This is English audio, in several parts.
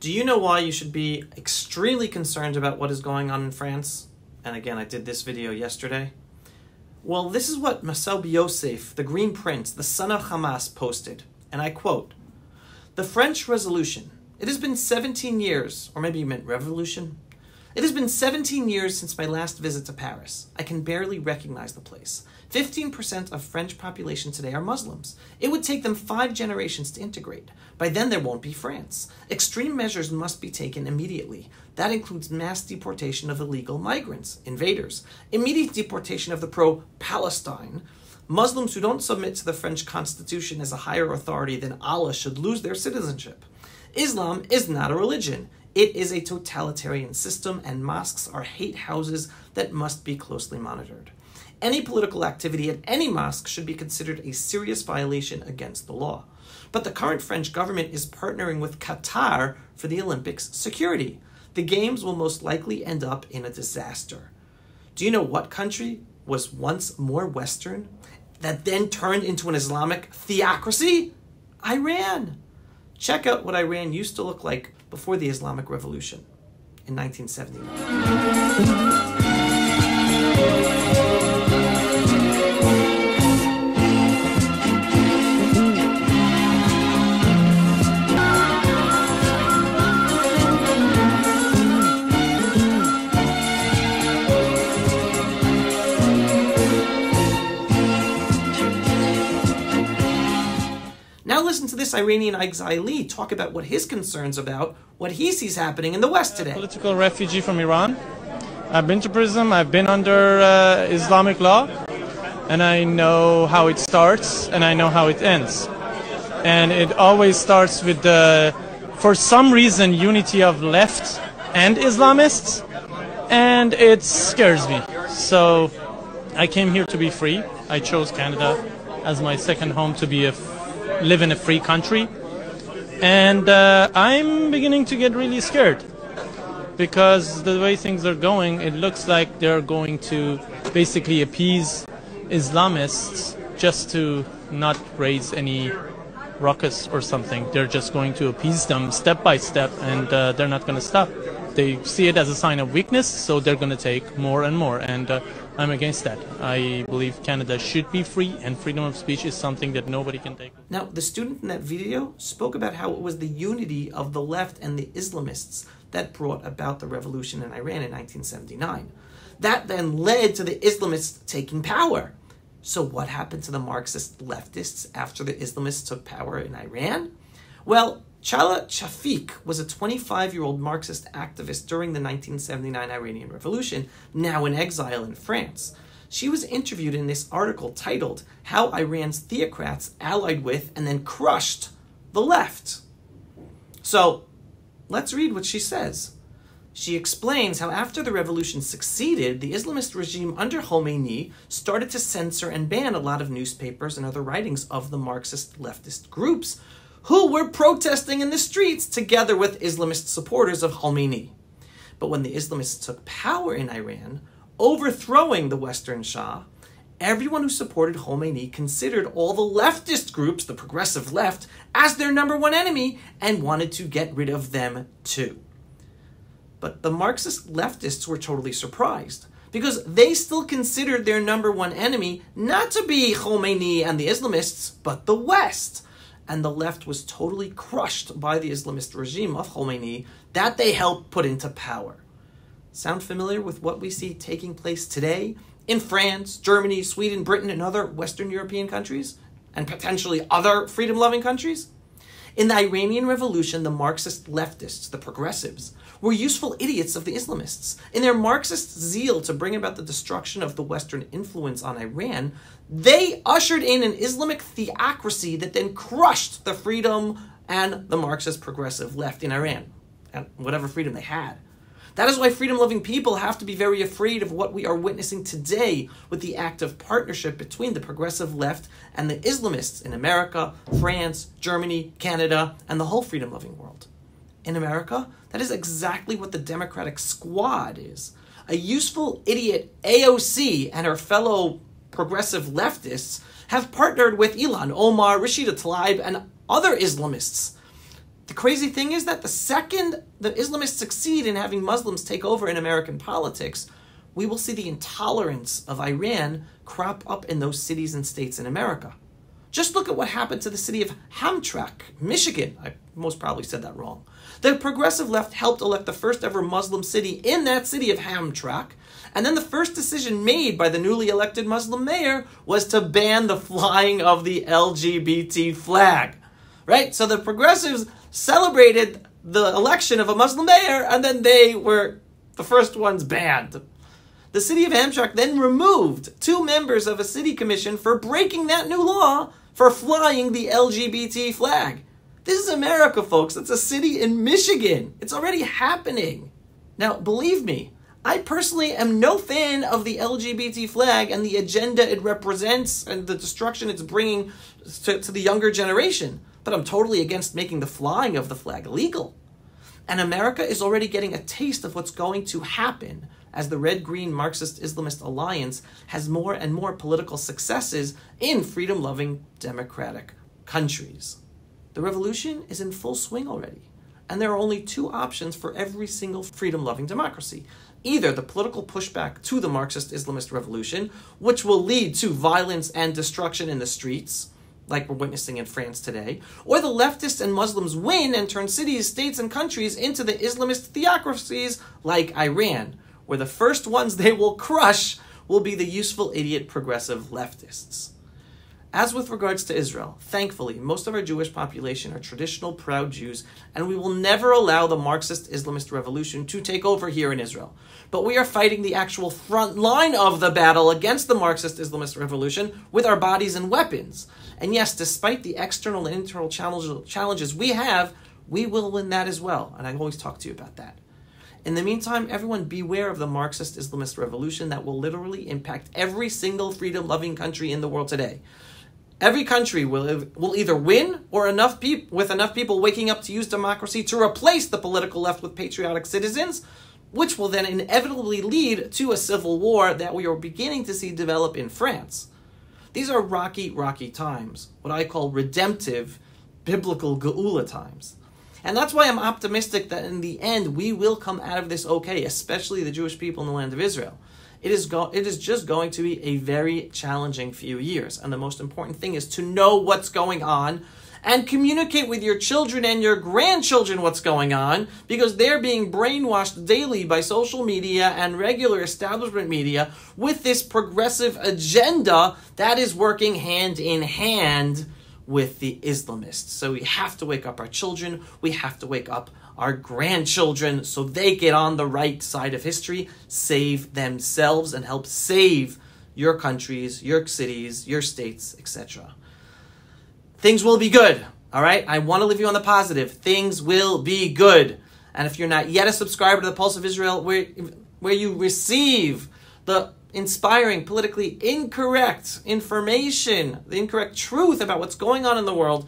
Do you know why you should be extremely concerned about what is going on in France? And again, I did this video yesterday. Well, this is what Masoud Yosef, the Green Prince, the son of Hamas, posted. And I quote, "The French Revolution. It has been 17 years, or maybe you meant revolution. It has been 17 years since my last visit to Paris. I can barely recognize the place. 15% of French population today are Muslims. It would take them 5 generations to integrate. By then there won't be France. Extreme measures must be taken immediately. That includes mass deportation of illegal migrants, invaders, immediate deportation of the pro-Palestine. Muslims who don't submit to the French constitution as a higher authority than Allah should lose their citizenship. Islam is not a religion. It is a totalitarian system, and mosques are hate houses that must be closely monitored. Any political activity at any mosque should be considered a serious violation against the law. But the current French government is partnering with Qatar for the Olympics security. The games will most likely end up in a disaster." Do you know what country was once more Western that then turned into an Islamic theocracy? Iran. Check out what Iran used to look like before the Islamic Revolution in 1979. Now listen to this Iranian exilee talk about what his concerns about what he sees happening in the West today. Political refugee from Iran. I've been to prison. I've been under Islamic law, and I know how it starts and I know how it ends. And it always starts with the, for some reason, unity of left and Islamists, and it scares me. So I came here to be free. I chose Canada as my second home to be live in a free country, and I'm beginning to get really scared because the way things are going, it looks like they're going to basically appease Islamists just to not raise any ruckus or something. They're just going to appease them step by step, and they're not going to stop. They see it as a sign of weakness, so they're going to take more and more, and I'm against that. I believe Canada should be free, and freedom of speech is something that nobody can take. Now, the student in that video spoke about how it was the unity of the left and the Islamists that brought about the revolution in Iran in 1979. That then led to the Islamists taking power. So what happened to the Marxist leftists after the Islamists took power in Iran? Well, Chala Chafiq was a 25-year-old Marxist activist during the 1979 Iranian Revolution, now in exile in France. She was interviewed in this article titled, "How Iran's Theocrats Allied with and Then Crushed the Left." So, let's read what she says. She explains how after the revolution succeeded, the Islamist regime under Khomeini started to censor and ban a lot of newspapers and other writings of the Marxist leftist groups who were protesting in the streets together with Islamist supporters of Khomeini. But when the Islamists took power in Iran, overthrowing the Western Shah, everyone who supported Khomeini considered all the leftist groups, the progressive left, as their number one enemy and wanted to get rid of them too. But the Marxist leftists were totally surprised because they still considered their number one enemy not to be Khomeini and the Islamists, but the West. And the left was totally crushed by the Islamist regime of Khomeini that they helped put into power. Sound familiar with what we see taking place today in France, Germany, Sweden, Britain, and other Western European countries, and potentially other freedom-loving countries? In the Iranian Revolution, the Marxist leftists, the progressives, were useful idiots of the Islamists. In their Marxist zeal to bring about the destruction of the Western influence on Iran, they ushered in an Islamic theocracy that then crushed the freedom and the Marxist progressive left in Iran, and whatever freedom they had. That is why freedom-loving people have to be very afraid of what we are witnessing today with the active partnership between the progressive left and the Islamists in America, France, Germany, Canada, and the whole freedom-loving world. In America, that is exactly what the Democratic Squad is. A useful idiot AOC and her fellow progressive leftists have partnered with Ilhan Omar, Rashida Tlaib, and other Islamists The crazy thing is that the second the Islamists succeed in having Muslims take over in American politics, we will see the intolerance of Iran crop up in those cities and states in America. Just look at what happened to the city of Hamtramck, Michigan. I most probably said that wrong. The progressive left helped elect the first ever Muslim city in that city of Hamtramck, and then the first decision made by the newly elected Muslim mayor was to ban the flying of the LGBT flag. Right? So the progressives celebrated the election of a Muslim mayor, and then they were the first ones banned. The city of Hamtramck then removed 2 members of a city commission for breaking that new law for flying the LGBT flag. This is America, folks. It's a city in Michigan. It's already happening. Now, believe me, I personally am no fan of the LGBT flag and the agenda it represents and the destruction it's bringing to the younger generation. But I'm totally against making the flying of the flag illegal. And America is already getting a taste of what's going to happen as the red-green Marxist-Islamist alliance has more and more political successes in freedom-loving democratic countries. The revolution is in full swing already. And there are only 2 options for every single freedom-loving democracy. Either the political pushback to the Marxist-Islamist revolution, which will lead to violence and destruction in the streets, like we're witnessing in France today, or the leftists and Muslims win and turn cities, states, and countries into the Islamist theocracies like Iran, where the first ones they will crush will be the useful idiot progressive leftists. As with regards to Israel, thankfully, most of our Jewish population are traditional, proud Jews, and we will never allow the Marxist-Islamist revolution to take over here in Israel. But we are fighting the actual front line of the battle against the Marxist-Islamist revolution with our bodies and weapons. And yes, despite the external and internal challenges we have, we will win that as well. And I always talk to you about that. In the meantime, everyone beware of the Marxist-Islamist revolution that will literally impact every single freedom-loving country in the world today. Every country will either win or with enough people waking up to use democracy to replace the political left with patriotic citizens, which will then inevitably lead to a civil war that we are beginning to see develop in France. These are rocky, rocky times, what I call redemptive, biblical geula times. And that's why I'm optimistic that in the end we will come out of this okay, especially the Jewish people in the land of Israel. It is just going to be a very challenging few years. And the most important thing is to know what's going on and communicate with your children and your grandchildren what's going on, because they're being brainwashed daily by social media and regular establishment media with this progressive agenda that is working hand in hand with the Islamists. So we have to wake up our children. We have to wake up our grandchildren so they get on the right side of history, save themselves, and help save your countries, your cities, your states, etc. Things will be good, all right? I want to leave you on the positive. Things will be good. And if you're not yet a subscriber to the Pulse of Israel, where you receive the inspiring, politically incorrect information, the incorrect truth about what's going on in the world,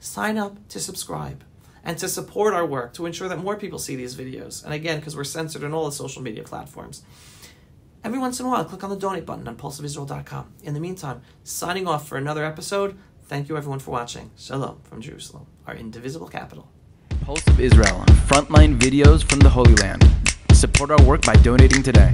sign up to subscribe and to support our work to ensure that more people see these videos. And again, because we're censored on all the social media platforms. Every once in a while, click on the donate button on pulseofisrael.com. In the meantime, signing off for another episode. Thank you everyone for watching. Shalom from Jerusalem, our indivisible capital. Pulse of Israel, frontline videos from the Holy Land. Support our work by donating today.